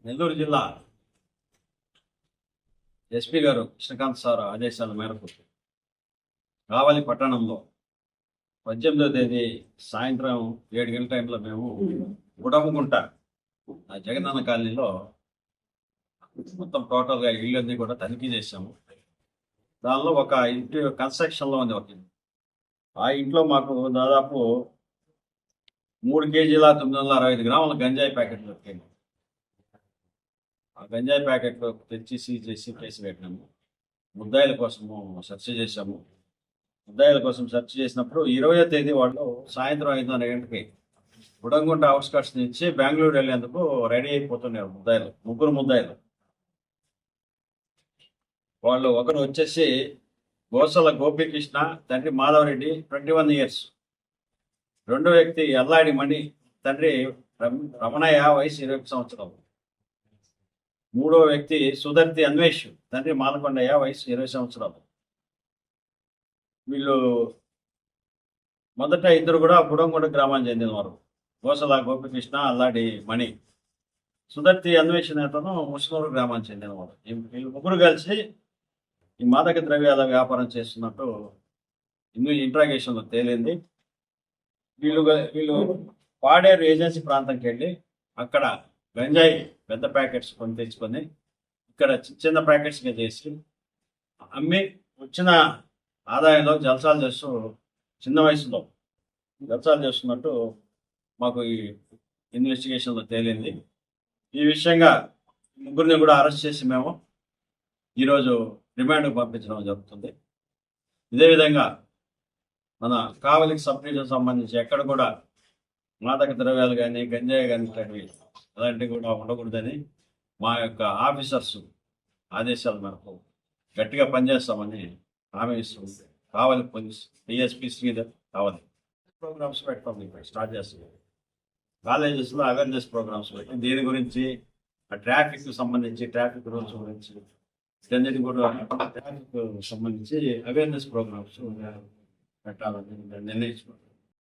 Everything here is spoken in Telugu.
నెల్లూరు జిల్లా ఎస్పీ గారు కృష్ణకాంత్ సార్ ఆదేశాల మేరకు కావలి పట్టణంలో 18వ తేదీ సాయంత్రం 7 గంటల టైంలో మేము గుడముగుంట జగనన్న కాలనీలో మొత్తం టోటల్గా ఇళ్ళన్నీ కూడా తనిఖీ చేశాము. దానిలో ఒక ఇంటి కన్స్ట్రక్షన్లో ఉంది ఒక ఇల్లు. ఆ ఇంట్లో మాకు దాదాపు 3 కేజీల 965 గ్రాముల గంజాయి ప్యాకెట్లు దొరికాయి. ఆ గంజాయి ప్యాకెట్లు తెచ్చి సీజ్ చేసి కేసు పెట్టినాము. ముద్దాయిల కోసము సెర్చ్ చేశాము. ముద్దాయిల కోసం సెర్చ్ చేసినప్పుడు 20వ తేదీ వాళ్ళు సాయంత్రం 5:30 గంటకి గుడంగుంట అవుట్స్కట్స్ నుంచి బెంగళూరు వెళ్ళేందుకు రెడీ అయిపోతున్నారు ముద్దాయిలు, 3 ముద్దాయిలు. వాళ్ళు ఒకరు వచ్చేసి గోసల గోపీకృష్ణ, తండ్రి మాధవరెడ్డి, 21 ఇయర్స్. రెండో వ్యక్తి ఎల్లాడి మణి, తండ్రి రమణయ్య, వయసు 20 సంవత్సరాలు. మూడో వ్యక్తి సుధర్తి అన్వేష్, తండ్రి మాలకొండయ్య, వయసు 20 సంవత్సరాలు. వీళ్ళు మొదట ఇద్దరు కూడా గుడంగుంట గ్రామానికి చెందినవారు, గోసల గోపికృష్ణ, అల్లాడి మణి. సుధర్తి అన్వేషణ అతను ముస్లింలు గ్రామానికి చెందినవారు. వీళ్ళు ముగ్గురు కలిసి ఈ మాదక ద్రవ్యాల వ్యాపారం చేస్తున్నట్టు ఇంట్రాగేషన్లో తేలింది. వీళ్ళు పాడేరు ఏజెన్సీ ప్రాంతంకి వెళ్ళి అక్కడ గంజాయి పెద్ద ప్యాకెట్స్ కొని తెచ్చుకొని ఇక్కడ చిన్న ప్యాకెట్స్గా చేసి అమ్మి వచ్చిన ఆదాయంలో జల్సాలు చేస్తూ చిన్న వయసులో జల్సాలు చేస్తున్నట్టు మాకు ఈ ఇన్వెస్టిగేషన్లో తేలింది. ఈ విషయంగా ముగ్గురిని కూడా అరెస్ట్ చేసి మేము ఈరోజు రిమాండ్కు పంపించడం జరుగుతుంది. ఇదే విధంగా మన కావలికి సబ్ డివిజన్ సంబంధించి ఎక్కడ కూడా మాదక ద్రవ్యాలు కానీ గంజాయి కానీ అలాంటివి కూడా ఉండకూడదని మా యొక్క ఆఫీసర్స్ ఆదేశాల మేరకు గట్టిగా పనిచేస్తామని హామీ ఇస్తుంది. కావలి పోలీస్ డిఎస్పీ శ్రీధర్ కావలి ప్రోగ్రామ్స్ పెడతాం, ఇప్పుడు స్టార్ట్ చేస్తున్నాం. కాలేజెస్లో అవేర్నెస్ ప్రోగ్రామ్స్ పెట్టి దీని గురించి ట్రాఫిక్ సంబంధించి, ట్రాఫిక్ రూల్స్ గురించి వీటన్నిటి కూడా ట్రాఫిక్ సంబంధించి అవేర్నెస్ ప్రోగ్రామ్స్ పెట్టాలని నిర్ణయించుకున్నాం.